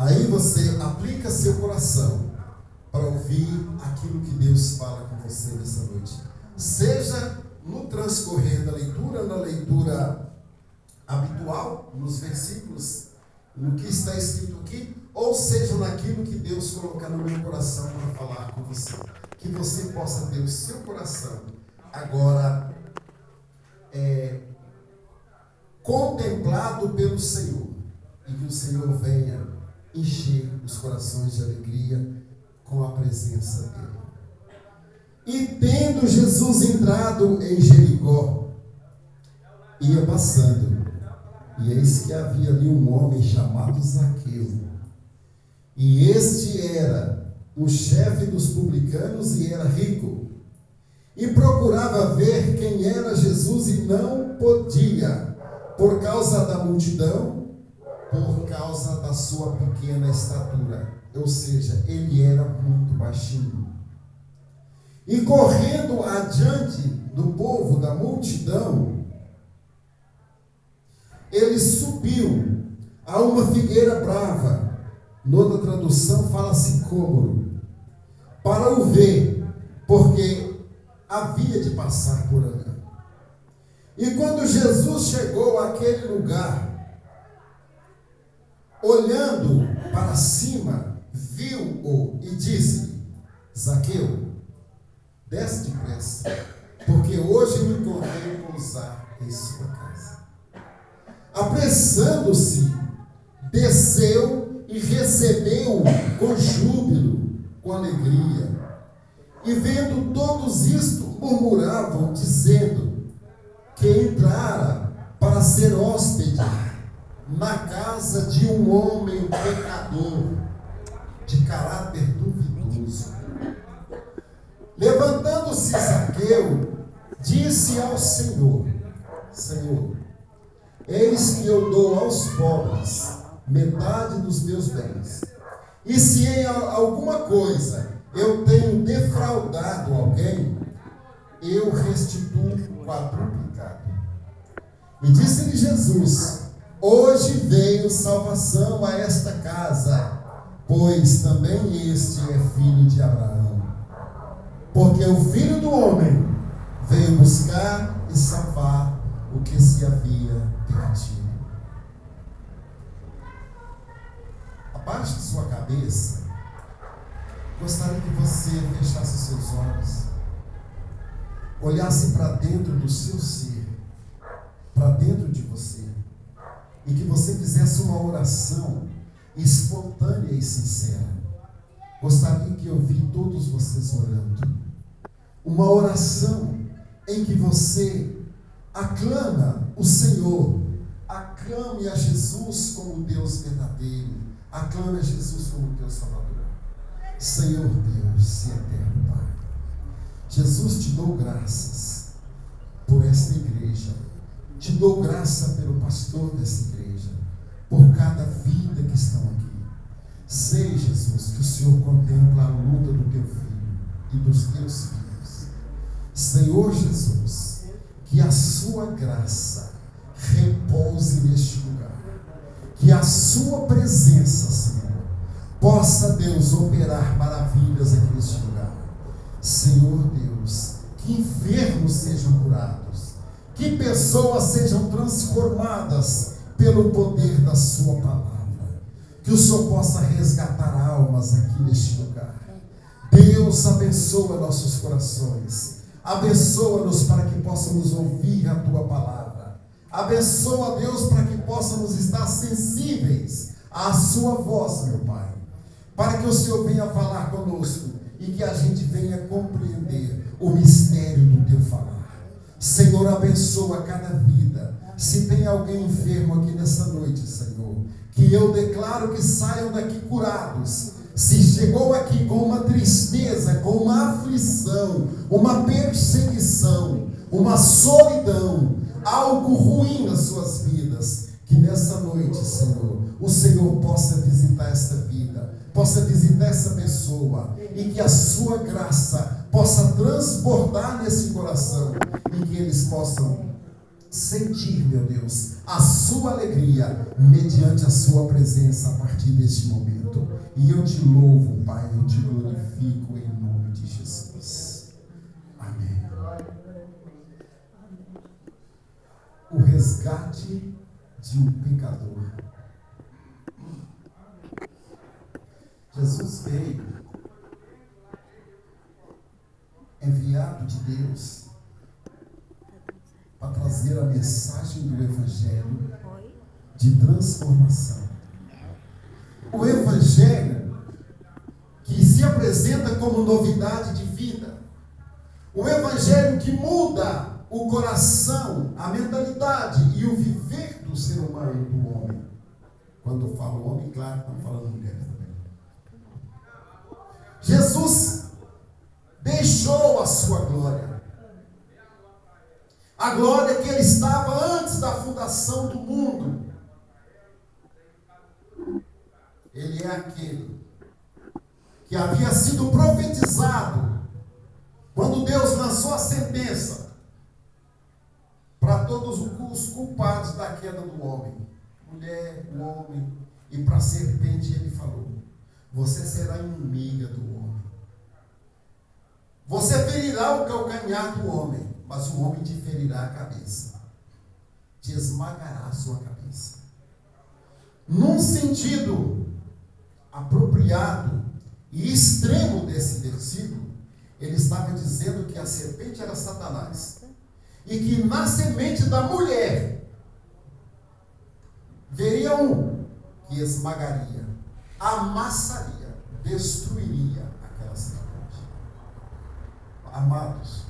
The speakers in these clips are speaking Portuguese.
Aí você aplica seu coração para ouvir aquilo que Deus fala com você nessa noite. Seja no transcorrer da leitura, na leitura habitual, nos versículos, no que está escrito aqui, ou seja naquilo que Deus colocar no meu coração para falar com você. Que você possa ter o seu coração agora contemplado pelo Senhor, e que o Senhor venha encher os corações de alegria com a presença dele. E tendo Jesus entrado em Jericó, ia passando, e eis que havia ali um homem chamado Zaqueu, e este era o chefe dos publicanos e era rico, e procurava ver quem era Jesus e não podia, por causa da multidão, por causa da sua pequena estatura, ou seja, ele era muito baixinho. E correndo adiante do povo, da multidão, ele subiu a uma figueira brava, noutra tradução fala sicômoro, para o ver, porque havia de passar por ali. E quando Jesus chegou àquele lugar, olhando para cima, viu-o e disse: Zaqueu, desce depressa, porque hoje me convém pousar em sua casa. Apressando-se, desceu e recebeu-o com júbilo, com alegria. E vendo todos isto, murmuravam, dizendo que entrara para ser hóspede na casa de um homem pecador, de caráter duvidoso. Levantando-se Zaqueu, disse ao Senhor: Senhor, eis que eu dou aos pobres metade dos meus bens, e se em alguma coisa eu tenho defraudado alguém, eu restituo quadruplicado. E disse-lhe Jesus: hoje veio salvação a esta casa, pois também este é filho de Abraão. Porque o Filho do Homem veio buscar e salvar o que se havia perdido. Abaixe sua cabeça. Gostaria que você fechasse seus olhos, olhasse para dentro do seu ser, para dentro de você, e que você fizesse uma oração espontânea e sincera. Gostaria que eu vi todos vocês orando. Uma oração em que você aclama o Senhor, aclame a Jesus como Deus verdadeiro, aclame a Jesus como Deus Salvador. Senhor Deus e eterno Pai, Jesus, te dou graças por esta igreja, te dou graça pelo pastor dessa igreja, por cada vida que estão aqui. Sei, Jesus, que o Senhor contempla a luta do teu filho e dos teus filhos. Senhor Jesus, que a sua graça repouse neste lugar, que a sua presença, Senhor, possa, Deus, operar maravilhas aqui neste lugar. Senhor Deus, que enfermos sejam curados, que pessoas sejam transformadas pelo poder da sua palavra, que o Senhor possa resgatar almas aqui neste lugar. Deus, abençoa nossos corações, abençoa-nos para que possamos ouvir a tua palavra, abençoa, Deus, para que possamos estar sensíveis à sua voz, meu Pai, para que o Senhor venha falar conosco e que a gente venha compreender o mistério do teu falar. Senhor, abençoa cada vida. Se tem alguém enfermo aqui nessa noite, Senhor, que eu declaro que saiam daqui curados. Se chegou aqui com uma tristeza, com uma aflição, uma perseguição, uma solidão, algo ruim nas suas vidas, que nessa noite, Senhor, o Senhor possa visitar essa vida, possa visitar essa pessoa, e que a sua graça possa transbordar nesse coração, e que eles possam sentir, meu Deus, a sua alegria mediante a sua presença a partir deste momento. E eu te louvo, Pai, eu te glorifico em nome de Jesus. Amém. O resgate de um pecador. Jesus veio enviado de Deus para trazer a mensagem do Evangelho de transformação. O Evangelho que se apresenta como novidade de vida. O Evangelho que muda o coração, a mentalidade e o viver do ser humano, do homem. Quando eu falo homem, claro, estamos falando mulher também. Jesus deixou a sua glória. A glória que ele estava antes da fundação do mundo. Ele é aquele que havia sido profetizado quando Deus lançou a sentença para todos os culpados da queda do homem. Mulher, o homem, e para a serpente ele falou: você será inimiga do homem. Você ferirá o calcanhar do homem, mas o homem te ferirá a cabeça. Te esmagará a sua cabeça. Num sentido apropriado e extremo desse versículo, ele estava dizendo que a serpente era Satanás. E que na semente da mulher veria um que esmagaria, amassaria, destruiria aquela serpente. Amados,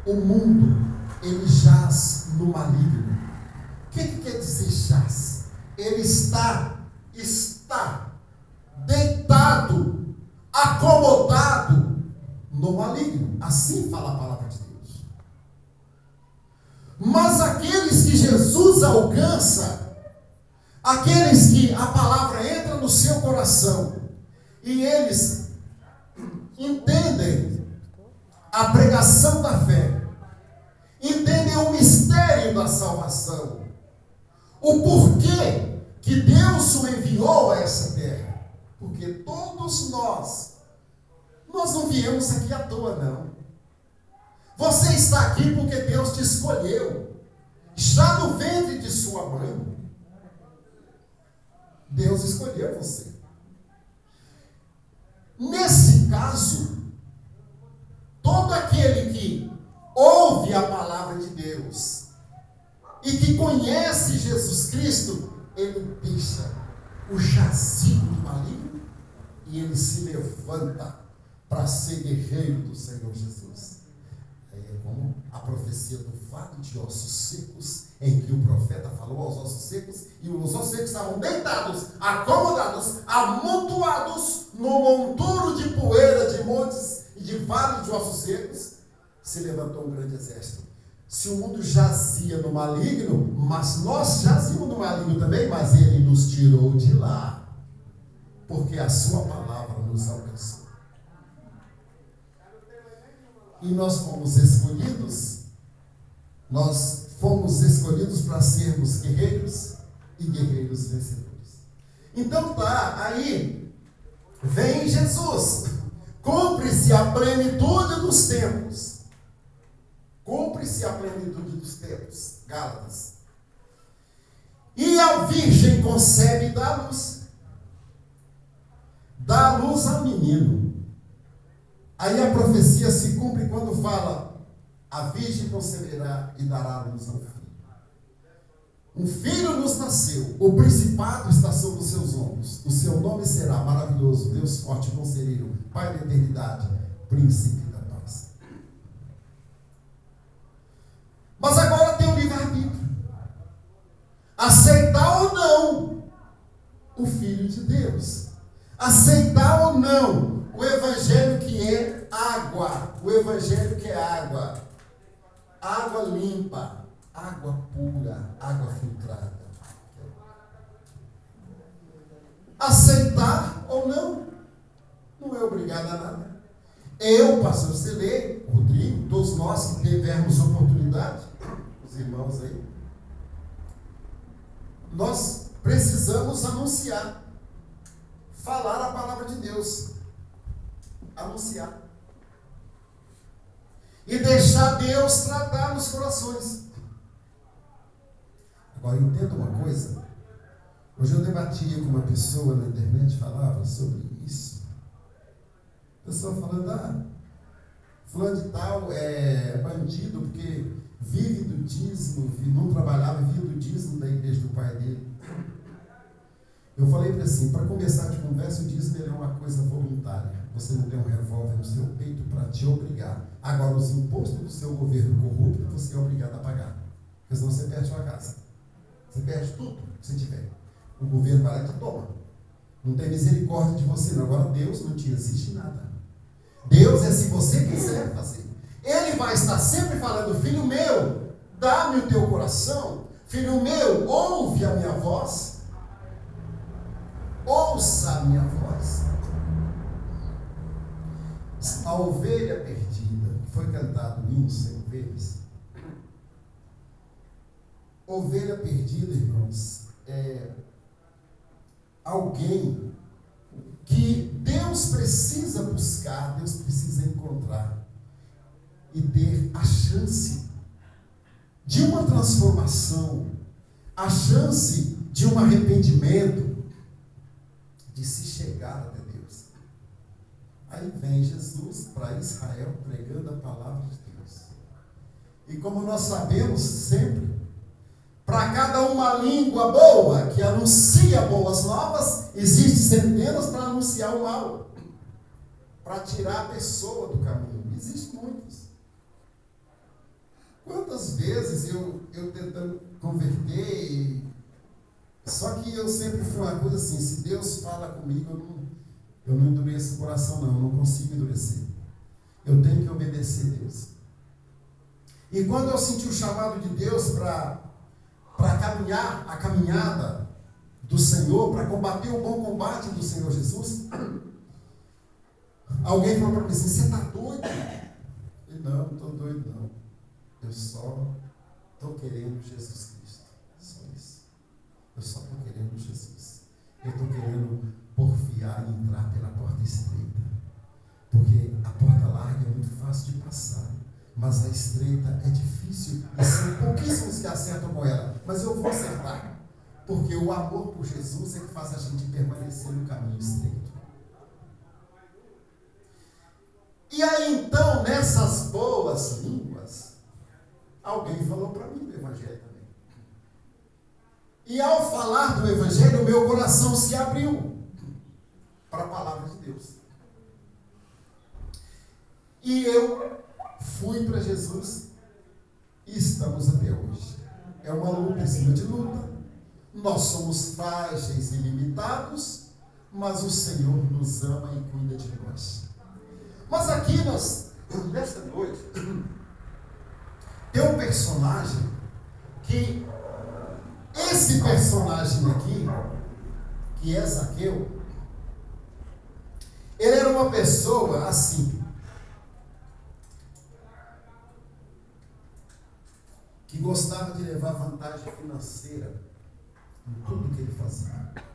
o mundo, ele jaz no maligno. O que quer dizer jaz? Ele está deitado, acomodado no maligno. Assim fala a palavra de Deus. Mas aqueles que Jesus alcança, aqueles que a palavra entra no seu coração, e eles entendem a pregação da fé, entendem o mistério da salvação, o porquê que Deus o enviou a essa terra. Porque todos nós não viemos aqui à toa, não. Você está aqui porque Deus te escolheu, já no ventre de sua mãe. Deus escolheu você. Nesse caso, todo aquele que ouve a palavra de Deus e que conhece Jesus Cristo, ele deixa o jazigo do maligno e ele se levanta para ser guerreiro do Senhor Jesus. É como a profecia do vale de ossos secos, em que o profeta falou aos ossos secos, e os ossos secos estavam deitados, acomodados, amontoados no monturo de poeira de montes e de vales de ossos secos. Se levantou um grande exército. Se o mundo jazia no maligno, mas nós jazíamos no maligno também, mas ele nos tirou de lá, porque a sua palavra nos alcançou. E nós fomos escolhidos para sermos guerreiros e guerreiros vencedores. Então aí vem Jesus, cumpre-se a plenitude dos tempos. Cumpre-se a plenitude dos tempos. Gálatas. E a virgem concebe e dá luz. Dá luz ao menino. Aí a profecia se cumpre quando fala: a virgem conceberá e dará luz ao filho. Um filho nos nasceu, o principado está sobre os seus ombros. O seu nome será maravilhoso, Deus forte, conselheiro, Pai da eternidade, príncipe da paz. Mas agora tem o livre-arbítrio. Aceitar ou não o Filho de Deus. Aceitar ou não o Evangelho que é água. O Evangelho que é água. Água limpa, água pura, água filtrada. Aceitar ou não, não é obrigado a nada. Eu, pastor Celê, Rodrigo, todos nós que tivermos oportunidade, os irmãos aí. Nós precisamos anunciar, falar a palavra de Deus, anunciar. E deixar Deus tratar nos corações. Agora, entenda uma coisa. Hoje eu debatia com uma pessoa na internet, falava sobre isso. A pessoa falando, fulano de tal é bandido porque vive do dízimo, não trabalhava, vive do dízimo da igreja do pai dele. Eu falei para assim, para começar de conversa, o dízimo é uma coisa voluntária. Você não tem um revólver no seu peito para te obrigar. Agora, os impostos do seu governo corrupto, você é obrigado a pagar. Porque senão você perde sua casa. Você perde tudo que você tiver. O governo vai lá e te toma. Não tem misericórdia de você, não. Agora, Deus não te exige nada. Deus é se você quiser fazer. Ele vai estar sempre falando, filho meu, dá-me o teu coração. Filho meu, ouve a minha voz. Ouça a minha voz. A ovelha perdida, que foi cantado no hino sem ovelhas. Ovelha perdida, irmãos, é alguém que Deus precisa buscar, Deus precisa encontrar e ter a chance de uma transformação, a chance de um arrependimento, de se chegar até Deus. Aí vem Jesus para Israel pregando a palavra de Deus. E como nós sabemos sempre, para cada uma língua boa que anuncia boas novas, existe centenas para anunciar o mal, para tirar a pessoa do caminho. Existem muitos. Quantas vezes eu tentando converter, só que eu sempre fui uma coisa assim, se Deus fala comigo, eu não endureço o coração não, eu não consigo endurecer. Eu tenho que obedecer a Deus. E quando eu senti o chamado de Deus para caminhar a caminhada do Senhor, para combater o bom combate do Senhor Jesus, alguém falou para mim assim, você está doido? Eu não estou doido não. Eu só estou querendo Jesus Cristo. Só isso. Eu só estou querendo Jesus. Eu estou querendo porfiar e entrar pela porta estreita. Porque a porta larga é muito fácil de passar. Mas a estreita é difícil. E são pouquíssimos que acertam com ela. Mas eu vou acertar. Porque o amor por Jesus é que faz a gente permanecer no caminho estreito. E aí então, nessas boas línguas, alguém falou para mim do Evangelho também. E ao falar do Evangelho, o meu coração se abriu para a palavra de Deus. E eu fui para Jesus e estamos até hoje. É uma luta em cima de luta. Nós somos frágeis e limitados, mas o Senhor nos ama e cuida de nós. Mas aqui nesta noite, tem um personagem que, esse personagem aqui, que é Zaqueu, ele era uma pessoa assim, que gostava de levar vantagem financeira em tudo que ele fazia.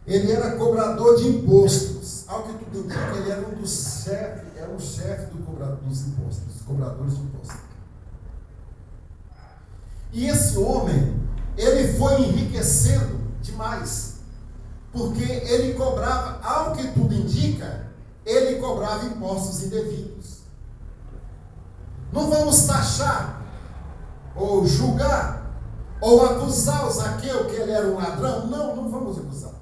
Ele era cobrador de impostos. Ao que tudo indica, ele era um dos chefes, era o chefe dos impostos, dos cobradores de impostos. E esse homem, ele foi enriquecendo demais, porque ele cobrava, ao que tudo indica, ele cobrava impostos indevidos. Não vamos taxar, ou julgar, ou acusar o Zaqueu que ele era um ladrão. Não vamos acusar.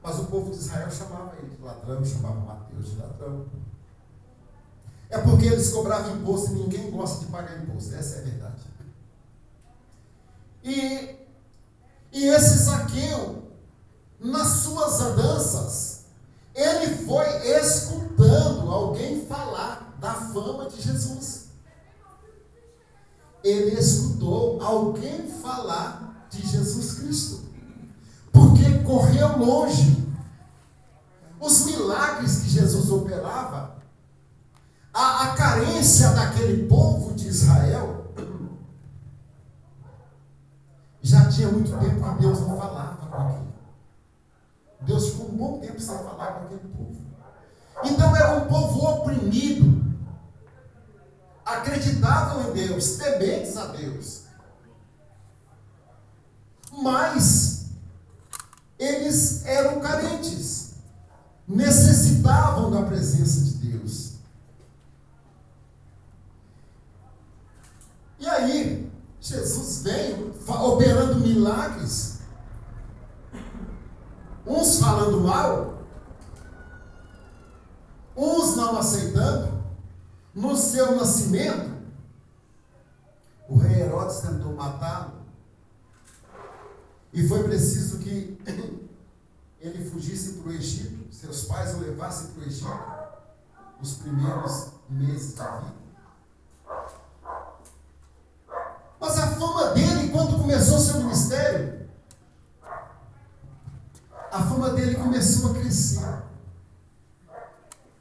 Mas o povo de Israel chamava ele de ladrão, chamava Mateus de ladrão. É porque eles cobravam imposto e ninguém gosta de pagar imposto. Essa é a verdade. E esse Zaqueu, nas suas andanças, ele foi escutando alguém falar da fama de Jesus. Ele escutou alguém falar de Jesus Cristo. Porque correu longe. Os milagres que Jesus operava, a carência daquele povo de Israel, tinha muito tempo que Deus não falava com aquele. Deus ficou um bom tempo sem falar com aquele povo. Então era um povo oprimido. Acreditavam em Deus, tementes a Deus. Mas eles eram carentes. Necessitavam da presença de Deus. E aí, Jesus veio operando milagres, uns falando mal, uns não aceitando. No seu nascimento, o rei Herodes tentou matá-lo, e foi preciso que ele fugisse para o Egito, seus pais o levassem para o Egito, os primeiros meses de vida. Mas a fama dele, quando começou seu ministério, a fama dele começou a crescer.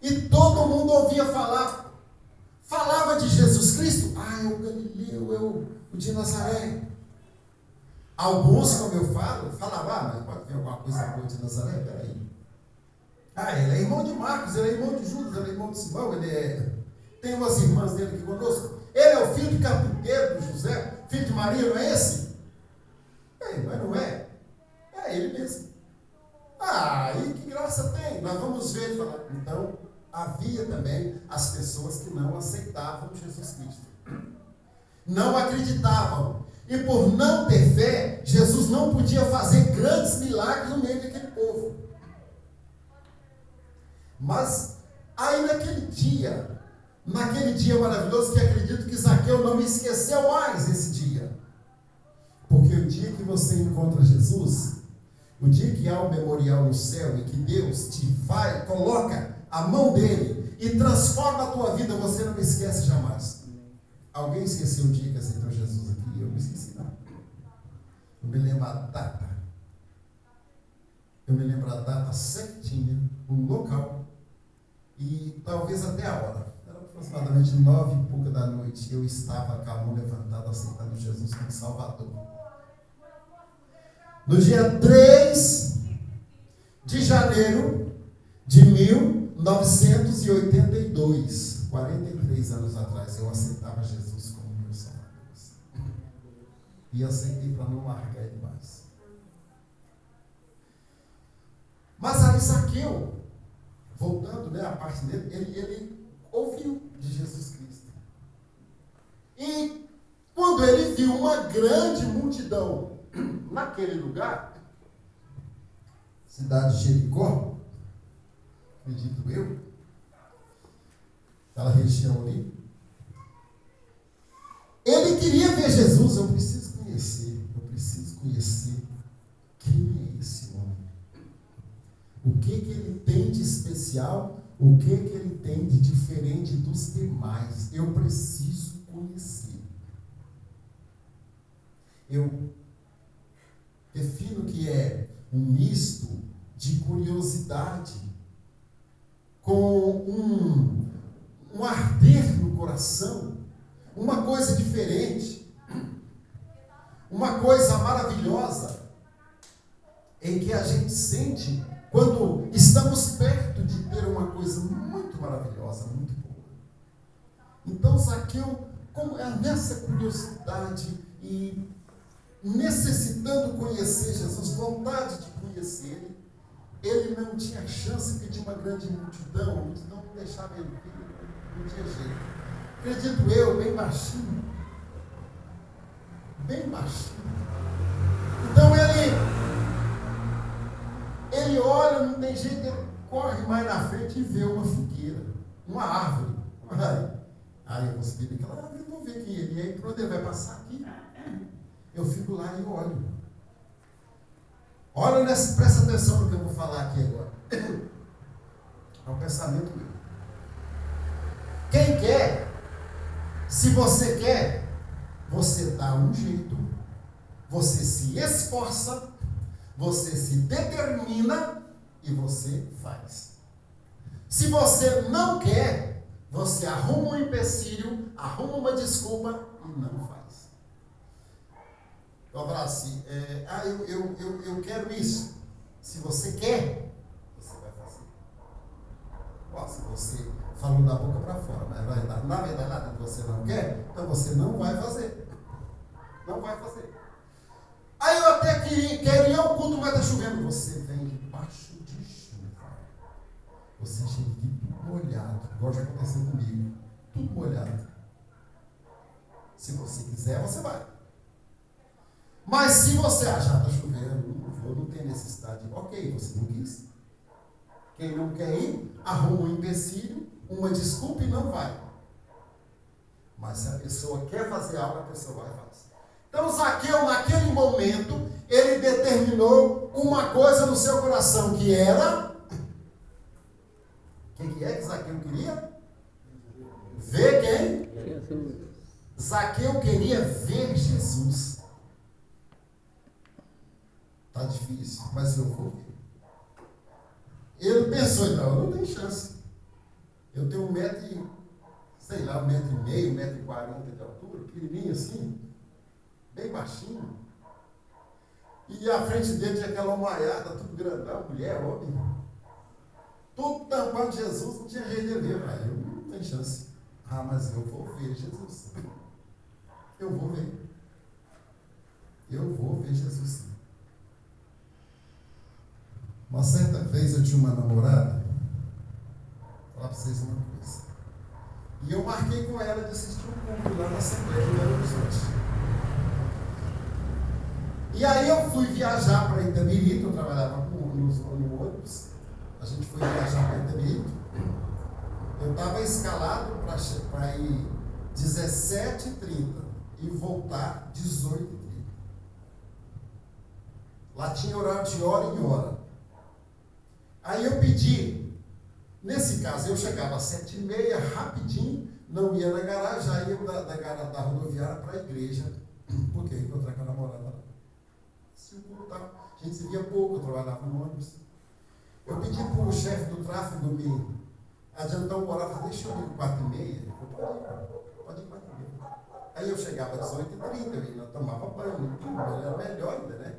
E todo mundo ouvia falar. Falava de Jesus Cristo. É o Galileu, é o de Nazaré. Alguns, como eu falo, falavam, mas pode ter alguma coisa boa de Nazaré? Peraí. Ele é irmão de Marcos, ele é irmão de Judas, ele é irmão de Simão, tem umas irmãs dele aqui conosco. Ele é o filho de carpinteiro do José, filho de Maria, não é esse? Mas não é. É ele mesmo. E que graça tem? Nós vamos ver. Então, havia também as pessoas que não aceitavam Jesus Cristo. Não acreditavam. E por não ter fé, Jesus não podia fazer grandes milagres no meio daquele povo. Mas, aí naquele dia maravilhoso, que acredito que Zaqueu não esqueceu mais esse dia. Porque o dia que você encontra Jesus, o dia que há um memorial no céu e que Deus coloca a mão dele e transforma a tua vida, você não esquece jamais. Alguém esqueceu o dia que aceitou Jesus aqui? Eu não esqueci, não. Eu me lembro a data. Eu me lembro a data certinha, o local e talvez até a hora. Era aproximadamente 9h da noite. Eu estava com a mão levantada, aceitando Jesus como Salvador. No dia 3 de janeiro de 1982, 43 anos atrás, eu aceitava Jesus como meu Salvador. E aceitei para não largar ele mais. Mas aí Zaqueu, voltando a parte dele, ele ouviu de Jesus Cristo. E quando ele viu uma grande multidão naquele lugar, cidade de Jericó, acredito eu, aquela região ali, ele queria ver Jesus. Eu preciso conhecer quem é esse homem, o que ele tem de especial, o que ele tem de diferente dos demais. Eu preciso conhecer. Eu defino que é um misto de curiosidade com um arder no coração, uma coisa diferente, uma coisa maravilhosa, em que a gente sente quando estamos perto de ter uma coisa muito maravilhosa, muito boa. Então Zaqueu, como é nessa curiosidade e necessitando conhecer Jesus, vontade de conhecer ele não tinha chance de uma grande multidão, a multidão não deixava ele vir, não tinha jeito. Acredito eu, bem baixinho. Então ele olha, não tem jeito, ele corre mais na frente e vê uma figueira, uma árvore. Aí eu vou subir naquela árvore e vou ver quem ele é. E aí quando ele vai passar aqui, eu fico lá e olho. Presta atenção no que eu vou falar aqui agora. É um pensamento meu. Quem quer, se você quer, você dá um jeito, você se esforça, você se determina e você faz. Se você não quer, você arruma um empecilho, arruma uma desculpa e não faz. Eu vou falar assim, eu quero isso. Se você quer, você vai fazer. Ó, se você falou da boca para fora, mas na verdade nada que você não quer, então você não vai fazer. Não vai fazer. Aí eu até quero ir ao culto, mas está chovendo. Você vem debaixo de chuva. Você chega aqui tudo molhado, igual já aconteceu comigo. Tudo molhado. Se você quiser, você vai. Mas se você achar que está chovendo, não tem necessidade. Ok, você não quis. Quem não quer ir, arruma um empecilho, uma desculpa e não vai. Mas se a pessoa quer fazer algo, a pessoa vai e faz. Então Zaqueu, naquele momento, ele determinou uma coisa no seu coração, que era... O que é que Zaqueu queria? Ver quem? Jesus. Zaqueu queria ver Jesus. Está difícil, mas eu vou ver. Ele pensou, então, eu não tenho chance. Eu tenho 1,5 m, 1,40 m de altura, pequenininho assim, bem baixinho. E à frente dele tinha aquela homaiada, tudo grandão, mulher, homem. Tudo tampando Jesus, não tinha jeito de ver. Aí eu não tenho chance. Ah, mas eu vou ver Jesus. Eu vou ver. Eu vou ver Jesus sim. Uma certa vez eu tinha uma namorada, vou falar para vocês uma coisa. E eu marquei com ela de assistir um culto lá na Assembleia de Belo Horizonte. E aí eu fui viajar para Itabirito, eu trabalhava no ônibus. A gente foi viajar para Itabirito. Eu estava escalado para ir 17h30 e voltar 18h30. Lá tinha horário de hora em hora. Aí eu pedi, nesse caso eu chegava às 7h30, rapidinho, não ia na garagem, já ia da rodoviária para a igreja, porque eu ia encontrar com a namorada lá. A gente se via pouco, eu trabalhava no ônibus. Eu pedi para o chefe do tráfego me adiantar um horário, deixa eu ir com 4h30. Ele falou, pode ir 4h30. Aí eu chegava às 18h30, eu ainda tomava banho, tudo, era melhor ainda, né?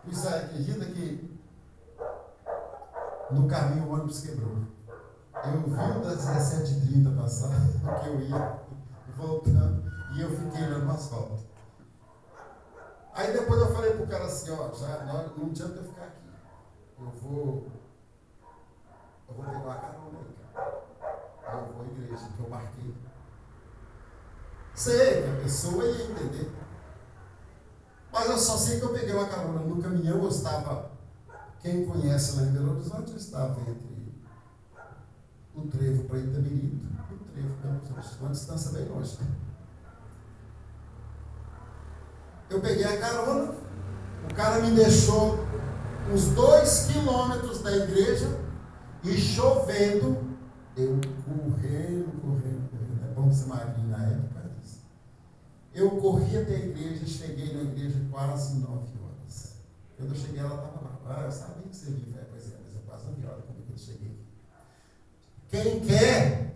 Isso aí, acredita que no caminho o ônibus quebrou. Eu vi das 17h30 passar, porque eu ia voltando, e eu fiquei olhando no asfalto. Aí depois eu falei pro cara assim, ó, já não adianta eu ficar aqui. Eu vou pegar uma carona aí, cara. Eu vou à igreja, que eu marquei. Sei que a pessoa ia entender. Mas eu só sei que eu peguei uma carona no caminhão, eu estava, quem conhece lá em Belo Horizonte, eu estava entre o trevo para Itabirito e o trevo para Belo Horizonte, uma distância bem longe. Eu peguei a carona, o cara me deixou uns 2 quilômetros da igreja e chovendo, eu correndo, é bom ser magrinho na época disso. Eu corri até a igreja, cheguei na igreja quase 9h. Quando eu cheguei, ela estava lá. Ah, eu sabia que você vinha, pois é, mas eu quase 9h quando eu cheguei. Quem quer,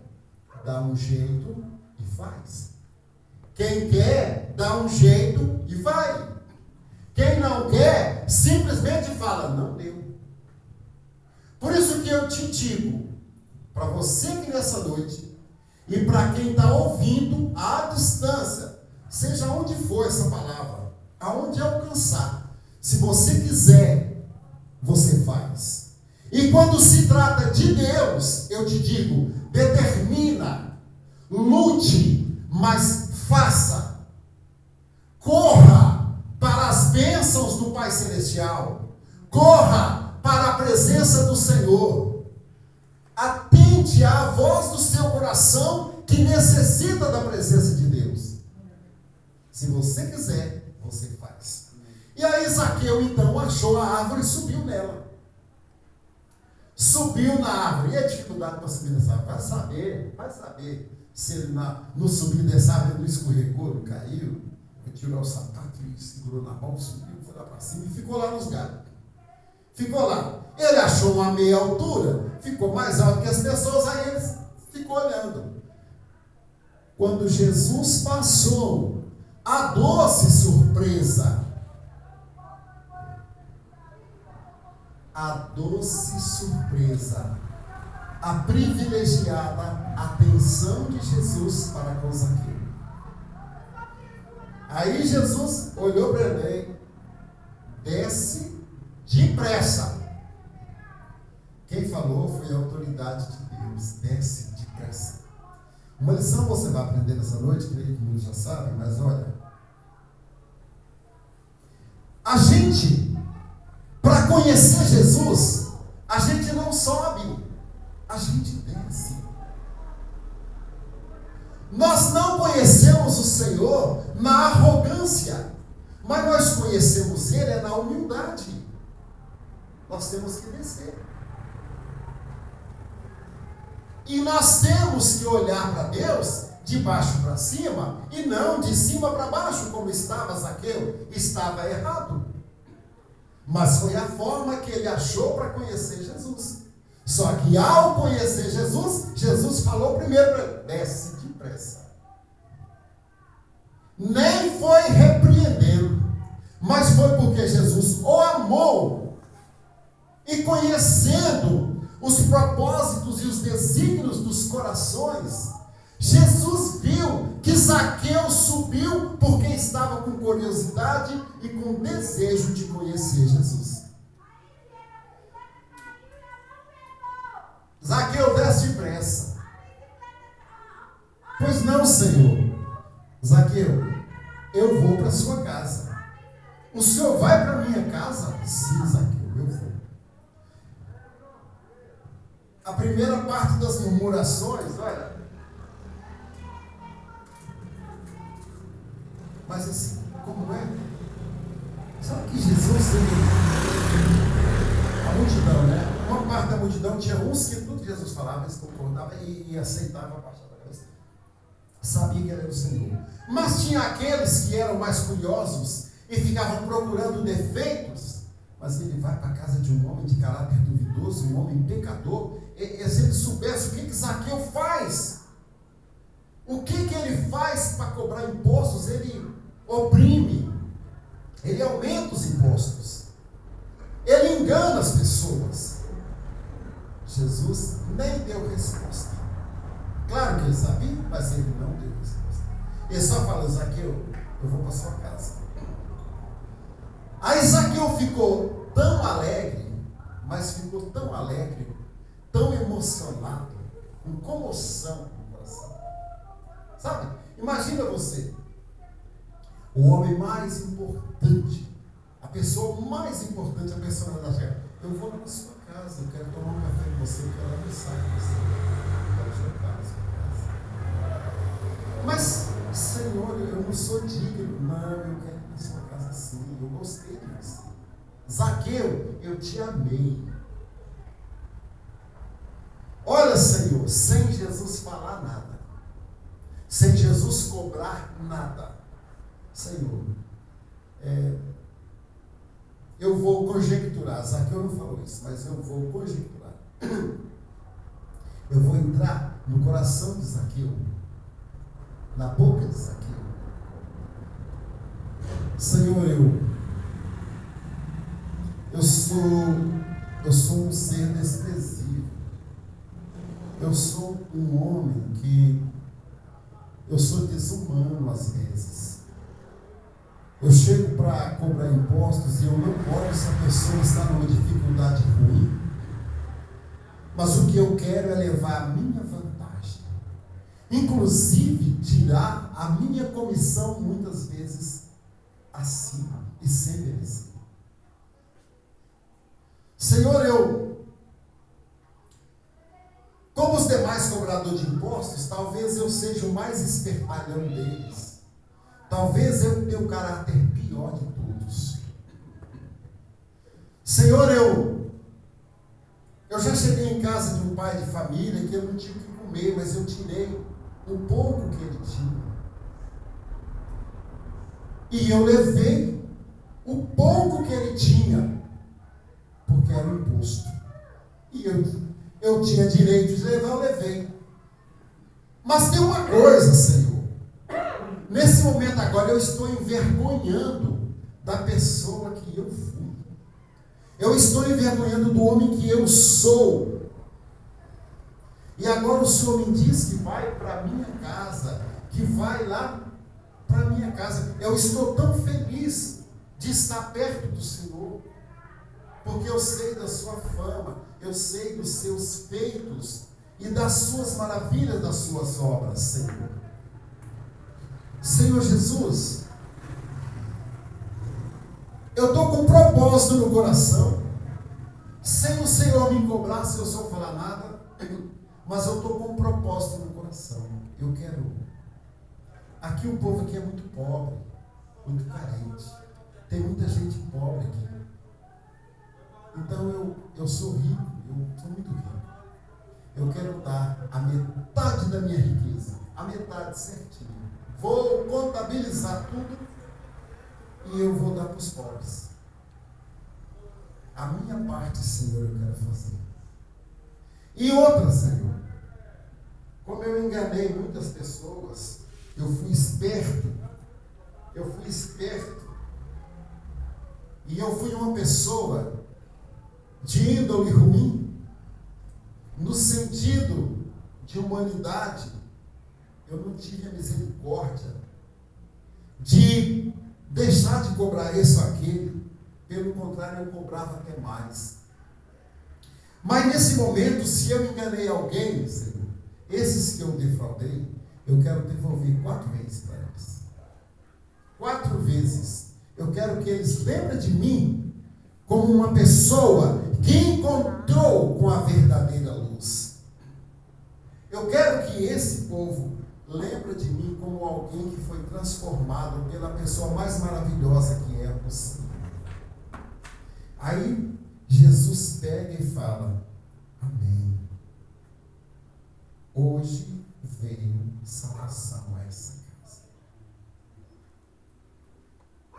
dá um jeito e faz. Quem quer, dá um jeito e vai. Quem não quer, simplesmente fala, não deu. Por isso que eu te digo, para você que nessa noite, e para quem está ouvindo à distância, seja onde for essa palavra, aonde alcançar, se você quiser, você faz. E quando se trata de Deus, eu te digo, determina, lute, mas faça. Corra para as bênçãos do Pai Celestial. Corra para a presença do Senhor. Atente à voz do seu coração que necessita da presença de Deus. Se você quiser, você faz. E aí Zaqueu então achou a árvore e subiu nela. Subiu na árvore. E a dificuldade para subir nessa árvore? Vai saber. Se ele no subir dessa árvore ele não escorregou, não caiu, ele tirou o sapato e segurou na mão, subiu, foi lá para cima e ficou lá nos galhos. Ficou lá. Ele achou uma meia altura, ficou mais alto que as pessoas, aí ele ficou olhando. Quando Jesus passou, A doce surpresa. A doce surpresa. A privilegiada atenção de Jesus para com Zaqueu. Aí Jesus olhou para ele, desce depressa. Quem falou foi a autoridade de Deus, desce depressa. Uma lição você vai aprender nessa noite, creio que muitos já sabem, mas olha. A gente, para conhecer Jesus, a gente não sobe, a gente desce. Nós não conhecemos o Senhor na arrogância, mas nós conhecemos Ele na humildade. Nós temos que descer. E nós temos que olhar para Deus de baixo para cima e não de cima para baixo, como estava Zaqueu. Estava errado. Mas foi a forma que ele achou para conhecer Jesus. Só que ao conhecer Jesus, Jesus falou primeiro para ele, desce depressa. Nem foi repreendendo, mas foi porque Jesus o amou. E conhecendo os propósitos e os desígnios dos corações, Jesus viu que Zaqueu subiu porque estava com curiosidade e com desejo de conhecer Jesus. Zaqueu, desce depressa. Pois não, Senhor. Zaqueu, eu vou para a sua casa. O senhor vai para a minha casa? Sim, Zaqueu, eu vou. A primeira parte das murmurações, olha. Mas assim, como é? Sabe que Jesus, a multidão, né? Uma parte da multidão tinha uns que tudo que Jesus falava, eles concordavam e aceitavam a parte da cabeça. Sabia que ele era o Senhor. Mas tinha aqueles que eram mais curiosos e ficavam procurando defeitos. Mas ele vai para a casa de um homem de caráter duvidoso, um homem pecador. E se ele soubesse o que Zaqueu faz, o que ele faz para cobrar impostos, ele oprime, ele aumenta os impostos, ele engana as pessoas. Jesus nem deu resposta. Claro que ele sabia, mas ele não deu resposta. Ele só falou, Zaqueu, eu vou para sua casa. Aí Zaqueu ficou tão alegre, mas ficou tão alegre, tão emocionado, com comoção no coração. Sabe? Imagina você, o homem mais importante, a pessoa mais importante, a pessoa da terra. Eu vou na sua casa, eu quero tomar um café com você, eu quero almoçar com você, eu quero jantar na sua casa. Mas, Senhor, eu não sou digno. Não, eu quero ir na sua casa sim, eu gostei de você. Zaqueu, eu te amei. Olha, Senhor, sem Jesus falar nada, sem Jesus cobrar nada, Senhor, eu vou conjecturar. Zaqueu não falou isso, mas eu vou conjecturar. Eu vou entrar no coração de Zaqueu, na boca de Zaqueu. Senhor, eu sou um ser desprezível. Eu sou um homem que eu sou desumano às vezes. Eu chego para cobrar impostos e eu não olho se a pessoa está numa dificuldade ruim. Mas o que eu quero é levar a minha vantagem. Inclusive, tirar a minha comissão muitas vezes acima e sem merecer. Senhor, como os demais cobradores de impostos, talvez eu seja o mais espertalhão deles. Talvez eu tenha o caráter pior de todos. Senhor, eu já cheguei em casa de um pai de família que eu não tinha o que comer, mas eu tirei o pouco que ele tinha. E eu levei o pouco que ele tinha, porque era um imposto. E eu tinha direito de levar, eu levei. Mas tem uma coisa, Senhor. Nesse momento agora eu estou envergonhando da pessoa que eu fui. Eu estou envergonhando do homem que eu sou. E agora o Senhor me diz que vai para a minha casa, que vai lá para a minha casa. Eu estou tão feliz de estar perto do Senhor, porque eu sei da sua fama, eu sei dos seus feitos e das suas maravilhas, das suas obras, Senhor. Senhor Jesus, eu estou com um propósito no coração, sem o Senhor me cobrar, se eu só falar nada, mas eu estou com um propósito no coração. Eu quero. Aqui o povo aqui é muito pobre, muito carente. Tem muita gente pobre aqui. Então eu sou rico, eu sou muito rico. Eu quero dar a metade da minha riqueza, a metade certinho. Vou contabilizar tudo e eu vou dar para os pobres. A minha parte, Senhor, eu quero fazer. E outra, Senhor, como eu enganei muitas pessoas, eu fui esperto, e eu fui uma pessoa de índole ruim, no sentido de humanidade. Eu não tive a misericórdia de deixar de cobrar isso ou aquele. Pelo contrário, eu cobrava até mais. Mas nesse momento, se eu enganei alguém, Senhor, esses que eu defraudei, eu quero devolver 4 vezes para eles. 4 vezes. Eu quero que eles lembrem de mim como uma pessoa que encontrou com a verdadeira luz. Eu quero que esse povo lembre de mim como alguém que foi transformado pela pessoa mais maravilhosa que é possível. Aí Jesus pega e fala: amém. Hoje veio salvação a essa casa.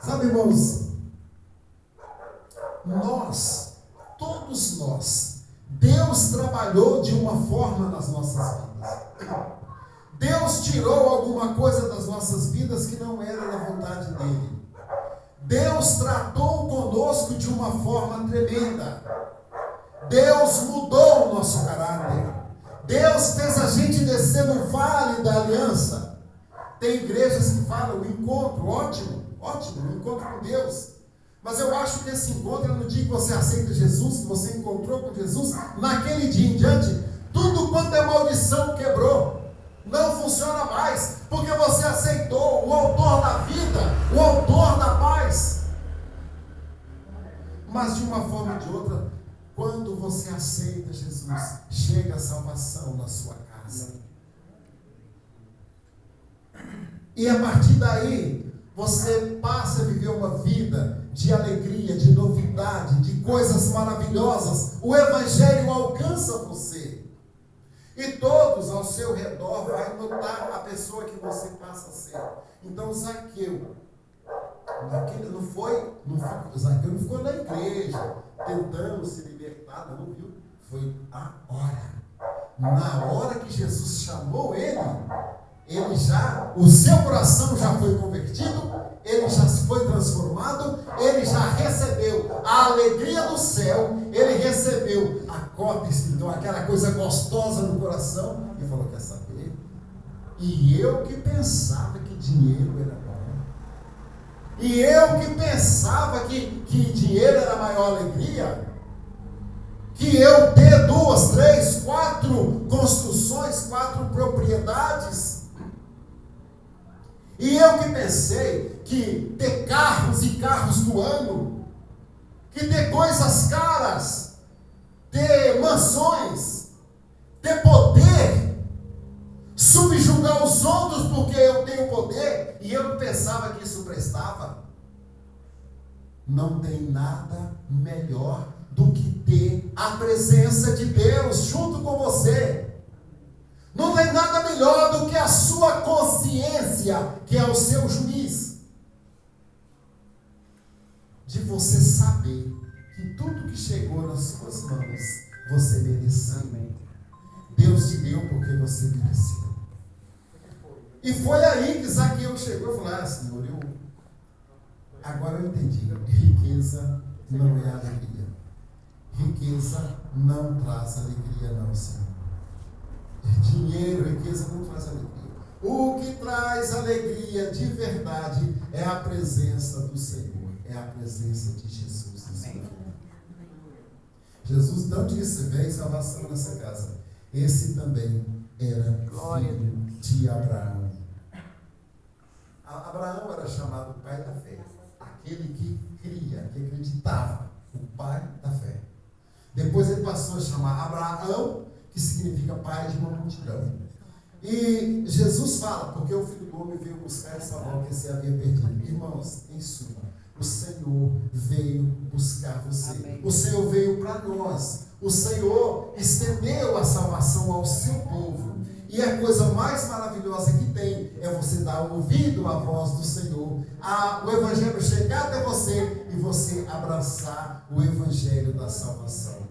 Sabe, irmãos, todos nós, Deus trabalhou de uma forma nas nossas vidas. Deus tirou alguma coisa das nossas vidas que não era da vontade dele. Deus tratou conosco de uma forma tremenda. Deus mudou o nosso caráter. Deus fez a gente descer no vale da aliança. Tem igrejas que falam o encontro, ótimo, o encontro com Deus. Mas eu acho que esse encontro é no dia que você aceita Jesus, que você encontrou com Jesus, naquele dia em diante, tudo quanto é maldição quebrou. Não funciona mais, porque você aceitou o autor da vida, o autor da paz. Mas de uma forma ou de outra, quando você aceita Jesus, chega a salvação na sua casa. E a partir daí, você passa a viver uma vida de alegria, de novidade, de coisas maravilhosas. O Evangelho alcança você. E todos ao seu redor vai notar a pessoa que você passa a ser. Então Zaqueu, Zaqueu não ficou na igreja, tentando se libertar, não, viu? Foi a hora. Na hora que Jesus chamou ele o seu coração já foi convertido, ele já foi transformado, ele já recebeu a alegria do céu, ele recebeu a cota espiritual, aquela coisa gostosa no coração, e falou: quer saber? E eu que pensava que dinheiro era bom, e eu que pensava que dinheiro era a maior alegria, que eu ter 2, 3, 4 construções, 4 propriedades, e eu que pensei que ter carros e carros do ano, que ter coisas caras, ter mansões, ter poder, subjugar os outros porque eu tenho poder, e eu pensava que isso prestava. Não tem nada melhor do que ter a presença de Deus junto com você. Não tem nada melhor do que a sua consciência, que é o seu juiz. De você saber que tudo que chegou nas suas mãos, você mereceu. Deus te deu porque você mereceu. E foi aí que Zaqueu chegou e falou: Senhor, agora eu entendi. Riqueza não é alegria. Riqueza não traz alegria, não, Senhor. Dinheiro, riqueza não traz alegria. O que traz alegria de verdade é a presença do Senhor, é a presença de Jesus no seu vida. Jesus não disse: vem salvação nessa casa. Esse também era filho de Abraão. Abraão era chamado pai da fé, aquele que cria, que acreditava, o pai da fé. Depois ele passou a chamar Abraão, que significa pai de uma multidão. E Jesus fala: porque o Filho do Homem veio buscar e salvar o que se havia perdido. Irmãos, em suma, o Senhor veio buscar você. Amém. O Senhor veio para nós. O Senhor estendeu a salvação ao seu povo. E a coisa mais maravilhosa que tem é você dar ouvido à voz do Senhor, o Evangelho chegar até você e você abraçar o Evangelho da salvação.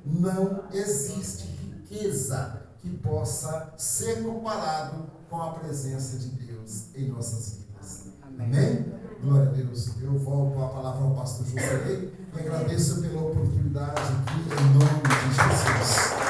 Não existe riqueza que possa ser comparado com a presença de Deus em nossas vidas. Amém? Glória a Deus. Eu volto a palavra ao pastor José e agradeço pela oportunidade aqui em nome de Jesus.